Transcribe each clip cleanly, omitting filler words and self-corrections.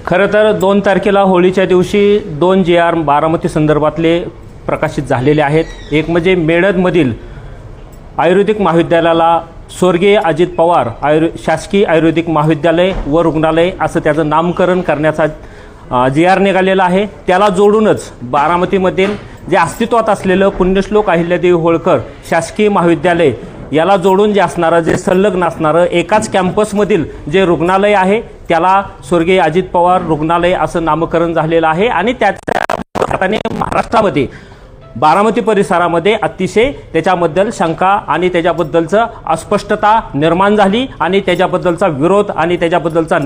खरं तर 2 तारखेला होळीच्या दिवशी 2 JR बारामती संदर्भातले प्रकाशित झालेले आहेत। एक म्हणजे मेळदमधील आयुर्वेदिक महाविद्यालयाला स्वर्गीय अजित पवार शासकीय आयुर्वेदिक महाविद्यालय व रुग्णालय असं त्याचं नामकरण करण्याचा JR निघालेला आहे। त्याला जोडूनच बारामतीमधील जे अस्तित्वात असलेलं पुण्यश्लोक अहिल्यादेवी होळकर शासकीय महाविद्यालय याला जोडून जे असणारं जे संलग्न असणारं एकाच कॅम्पसमधील जे रुग्णालय आहे त्याला स्वर्गीय अजित पवार रुग्णालय असं नामकरण झालेलं आहे। आणि त्याच्या महाराष्ट्रामध्ये बारामती परिसरामध्ये अतिशय त्याच्याबद्दल शंका आणि त्याच्याबद्दलचं अस्पष्टता निर्माण झाली आणि त्याच्याबद्दलचा विरोध आणि त्याच्याबद्दलचा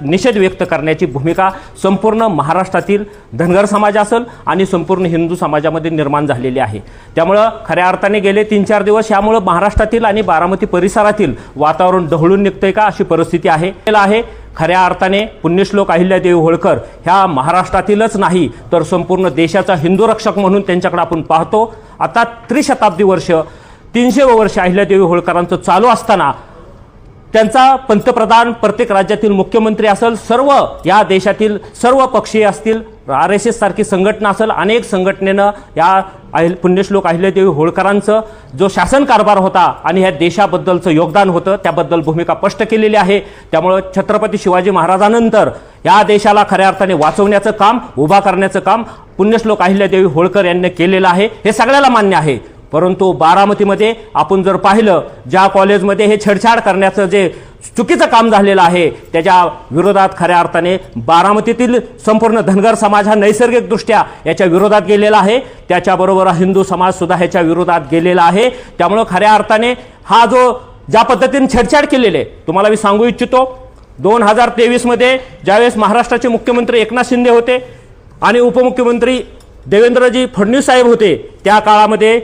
निषेध व्यक्त करण्याची भूमिका संपूर्ण महाराष्ट्रातील धनगर समाज असेल आणि संपूर्ण हिंदू समाजामध्ये निर्माण झालेली आहे। त्यामुळं खऱ्या अर्थाने गेले 3-4 दिवस यामुळे महाराष्ट्रातील आणि बारामती परिसरातील वातावरण ढवळून निघतंय का अशी परिस्थिती आहे। खऱ्या अर्थाने पुण्यश्लोक अहिल्यादेवी होळकर ह्या महाराष्ट्रातीलच नाही तर संपूर्ण देशाचा हिंदू रक्षक म्हणून त्यांच्याकडे आपण पाहतो। आता त्रिशताब्दी वर्ष 300 वर्ष अहिल्यादेवी होळकरांचं चालू असताना त्यांचा पंतप्रधान प्रत्येक राज्यातील मुख्यमंत्री असेल सर्व या देशातील सर्व पक्षीय असतील RSS सारखी संघटना असेल अनेक संघटनेनं या पुण्यश्लोक अहिल्यादेवी होळकरांचं जो शासन कारभार होता आणि ह्या देशाबद्दलचं योगदान होतं त्याबद्दल भूमिका स्पष्ट केलेली आहे। त्यामुळे छत्रपती शिवाजी महाराजांनंतर या देशाला खऱ्या अर्थाने वाचवण्याचं काम उभा करण्याचं काम पुण्यश्लोक अहिल्यादेवी होळकर यांनी केलेलं आहे हे सगळ्याला मान्य आहे। परंतु बारामतीमध्ये आपण जर पाहिलं ज्या कॉलेजमध्ये हे छेडछाड करण्याचं जे चुकीचं काम झालेलं आहे त्याच्या विरोधात खऱ्या अर्थाने बारामतीतील संपूर्ण धनगर समाज हा नैसर्गिकदृष्ट्या याच्या विरोधात गेलेला आहे। त्याच्याबरोबर हिंदू समाज सुद्धा ह्याच्या विरोधात गेलेला आहे। त्यामुळे खऱ्या अर्थाने हा जो ज्या पद्धतीने छेडछाड केलेले तुम्हाला मी सांगू इच्छितो 2023 मध्ये ज्यावेळेस महाराष्ट्राचे मुख्यमंत्री एकनाथ शिंदे होते आणि उपमुख्यमंत्री देवेंद्रजी फडणवीस साहेब होते त्या काळामध्ये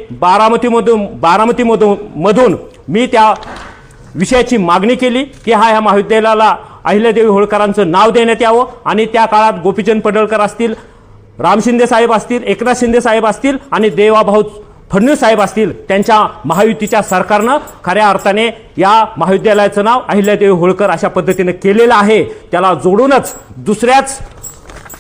बारामतीमधून मी त्या विषयाची मागणी केली की ह्या महाविद्यालयाला अहिल्यादेवी होळकरांचं नाव देण्यात यावं आणि त्या काळात गोपीचंद पडळकर असतील राम शिंदे साहेब असतील एकनाथ शिंदे साहेब असतील आणि देवाभाऊ फडणवीस साहेब असतील त्यांच्या महायुतीच्या सरकारनं खऱ्या अर्थाने या महाविद्यालयाचं नाव अहिल्यादेवी होळकर अशा पद्धतीने केलेलं आहे। त्याला जोडूनच दुसऱ्याच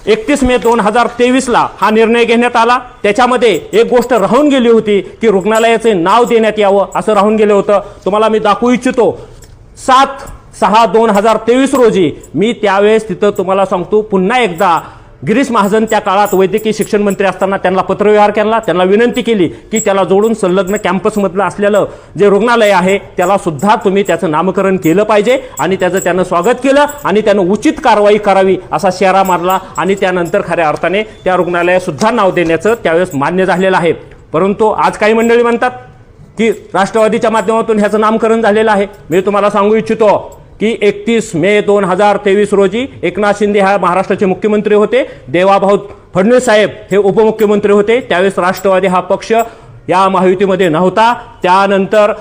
31 मे 2023 ला हा निर्णय घेण्यात आला। त्याच्यामध्ये एक गोष्ट राहून गेली होती की रुग्णालयाचे नाव देण्यात यावं असं राहून गेलं होतं। तुम्हाला मी दाखवू इच्छितो 7/6/2023 रोजी मी त्यावेळेस तिथं तुम्हाला सांगतो पुन्हा एकदा गिरीश महाजन त्या काळात वैद्यकीय शिक्षण मंत्री असताना त्यांना पत्रव्यवहार केला त्यांना विनंती केली की त्याला जोडून संलग्न कॅम्पसमधलं असलेलं जे रुग्णालय आहे त्याला सुद्धा तुम्ही त्याचं नामकरण केलं पाहिजे आणि त्याचं त्यानं स्वागत केलं आणि त्यानं उचित कारवाई करावी असा शेरा मारला आणि त्यानंतर खऱ्या अर्थाने त्या रुग्णालयात सुद्धा नाव देण्याचं त्यावेळेस मान्य झालेलं आहे। परंतु आज काही मंडळी म्हणतात की राष्ट्रवादीच्या माध्यमातून ह्याचं नामकरण झालेलं आहे। मी तुम्हाला सांगू इच्छितो की 31 मे 2023 रोजी एकनाथ शिंदे हा महाराष्ट्राचे मुख्यमंत्री होते देवाभाऊ फडणवीस साहेब हे उपमुख्यमंत्री होते त्यावेळेस राष्ट्रवादी हा पक्ष या महायुतीमध्ये नव्हता। त्यानंतर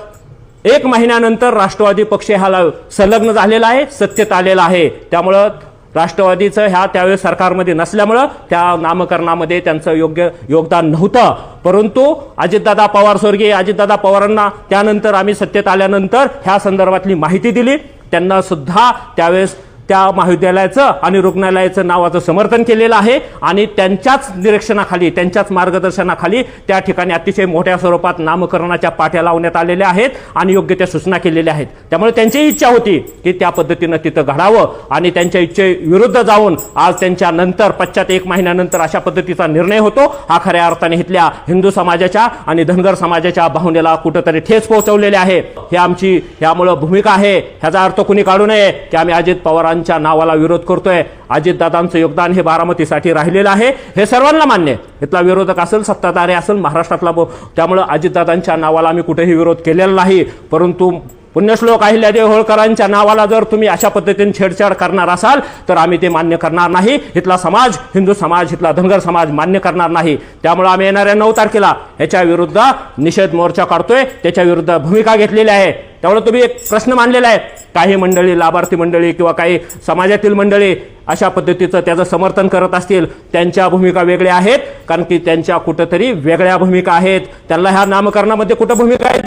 1 महिन्यानंतर राष्ट्रवादी पक्ष ह्याला संलग्न झालेला आहे सत्तेत आलेला आहे। त्यामुळं राष्ट्रवादीचं ह्या त्यावेळेस सरकारमध्ये नसल्यामुळं त्या नामकरणामध्ये त्यांचं योग्य योगदान नव्हतं। परंतु अजितदादा पवार स्वर्गीय अजितदादा पवारांना त्यानंतर आम्ही सत्तेत आल्यानंतर ह्या संदर्भातली माहिती दिली त्यांना सुद्धा त्यावेळेस त्या महाविद्यालयाचं आणि रुग्णालयाचं नावाचं समर्थन केलेलं आहे आणि त्यांच्याच निरीक्षणाखाली त्यांच्याच मार्गदर्शनाखाली त्या ठिकाणी अतिशय मोठ्या स्वरूपात नामकरणाच्या पाट्या लावण्यात आलेल्या आहेत आणि योग्य त्या सूचना केलेल्या आहेत। त्यामुळे त्यांची इच्छा होती की त्या पद्धतीनं तिथं घडावं आणि त्यांच्या इच्छेविरुद्ध जाऊन आज त्यांच्या नंतर पश्चात 1 महिन्यानंतर अशा पद्धतीचा निर्णय होतो हा खऱ्या अर्थाने इथल्या हिंदू समाजाच्या आणि धनगर समाजाच्या भावनेला कुठंतरी ठेच पोहोचवलेले आहे। हे आमची यामुळे भूमिका आहे। ह्याचा अर्थ कुणी काढू नये की आम्ही अजित पवार नावाला विरोध करतोय। अजितदादांचं योगदान हे बारामतीसाठी राहिलेलं आहे हे सर्वांना मान्य आहे। इथला विरोधक असेल सत्ताधारी असेल महाराष्ट्रातला त्यामुळे अजितदादांच्या नावाला आम्ही कुठेही विरोध केलेला नाही। परंतु पुण्यश्लोक अहिल्यादेवी होळकरांच्या नावाला जर तुम्ही अशा पद्धतीने छेडछाड करणार असाल तर आम्ही ते मान्य करणार नाही। इथला समाज हिंदू समाज इथला धनगर समाज मान्य करणार नाही। त्यामुळे आम्ही येणाऱ्या 9 तारखेला ह्याच्या विरुद्ध निषेध मोर्चा काढतोय त्याच्या विरुद्ध भूमिका घेतलेली आहे। त्यामुळे तुम्ही एक प्रश्न मांडलेला आहे काही मंडळी लाभार्थी मंडळी किंवा काही समाजातील मंडळी अशा पद्धतीचं त्याचं समर्थन करत असतील त्यांच्या भूमिका वेगळ्या आहेत कारण की त्यांच्या कुठेतरी वेगळ्या भूमिका आहेत। त्यांना ह्या नामकरणामध्ये कुठं भूमिका आहे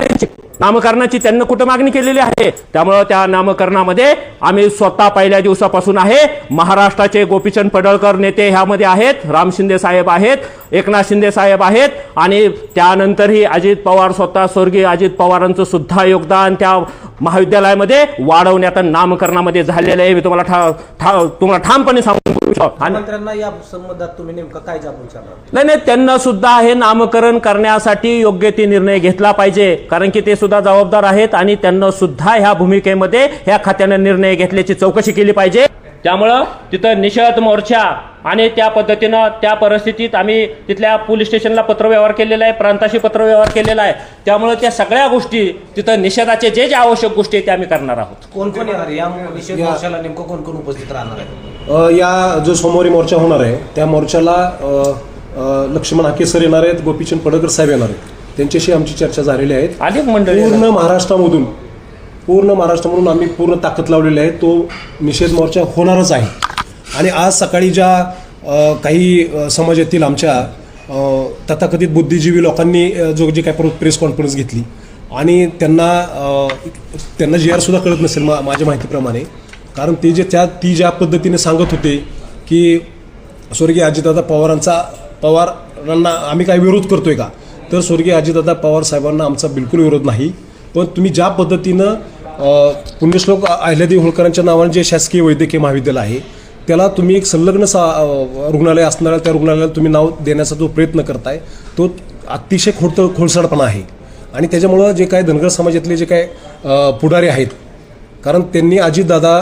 नामकरणाची त्यांना कुठं मागणी केलेली आहे. त्यामुळं त्या नामकरणामध्ये आम्ही स्वतः पहिल्या दिवसापासून आहे. महाराष्ट्राचे गोपीचंद पडळकर नेते ह्यामध्ये आहेत, राम शिंदे साहेब आहेत, एकनाथ शिंदे साहेब आहेत आणि त्यानंतरही अजित पवार स्वतः स्वर्गीय अजित पवारांचं सुद्धा योगदान त्या महाविद्यालयामध्ये वाढवण्यात आणि नामकरणामध्ये झालेलं आहे. मी तुम्हाला ठामपणे सांगू शकतो. मंत्र्यांना या संबंधात तुम्ही नेमकं काय जाब विचारणार? नाही, त्यांना सुद्धा हे नामकरण करण्यासाठी योग्य ते निर्णय घेतला पाहिजे, कारण की ते सुद्धा जबाबदार आहेत आणि त्यांना सुद्धा ह्या भूमिकेमध्ये ह्या खात्याने निर्णय घेतल्याची चौकशी केली पाहिजे. त्यामुळं तिथं निषेध मोर्चा आणि त्या पद्धतीनं त्या परिस्थितीत आम्ही तिथल्या पोलीस स्टेशनला पत्रव्यवहार केलेला आहे, प्रांताशी पत्रव्यवहार केलेला आहे. त्यामुळे त्या सगळ्या गोष्टी तिथं निषेधाचे जे आवश्यक गोष्टी आहेत त्या आम्ही करणार आहोत. कोण कोण येणार या निषेध मोर्चाला? नेमकं कोण कोण उपस्थित राहणार आहे? या जो सोमवारी मोर्चा होणार आहे त्या मोर्चाला लक्ष्मण हाके सर येणार आहेत, गोपीचंद पडळकर साहेब येणार आहेत. त्यांच्याशी आमची चर्चा झालेली आहे. अनेक मंडळी पूर्ण महाराष्ट्रामधून आम्ही पूर्ण ताकद लावलेली आहे. तो निषेध मोर्चा होणारच आहे. आणि आज सकाळी ज्या काही समाजातील आमच्या तथाकथित बुद्धिजीवी लोकांनी जे काही प्रेस कॉन्फरन्स घेतली आणि त्यांना जी आर सुद्धा कळत नसेल माझ्या माहितीप्रमाणे, कारण ती ज्या पद्धतीने सांगत होते की स्वर्गीय अजितदादा पवारांना आम्ही काय विरोध करतोय का, तर स्वर्गीय अजितदादा पवार साहेबांना आमचा बिलकुल विरोध नाही. पण तुम्ही ज्या पद्धतीनं पुण्यश्लोक अहिल्यादेवी होळकरांच्या नावाने जे शासकीय वैद्यकीय महाविद्यालय आहे त्याला तुम्ही एक संलग्न रुग्णालय असणाऱ्या त्या रुग्णालयाला तुम्ही नाव देण्याचा जो प्रयत्न करताय तो अतिशय खोडसाळपणा आहे. आणि त्याच्यामुळं जे काय धनगर समाजातले जे काय पुढारी आहेत, कारण त्यांनी अजितदादा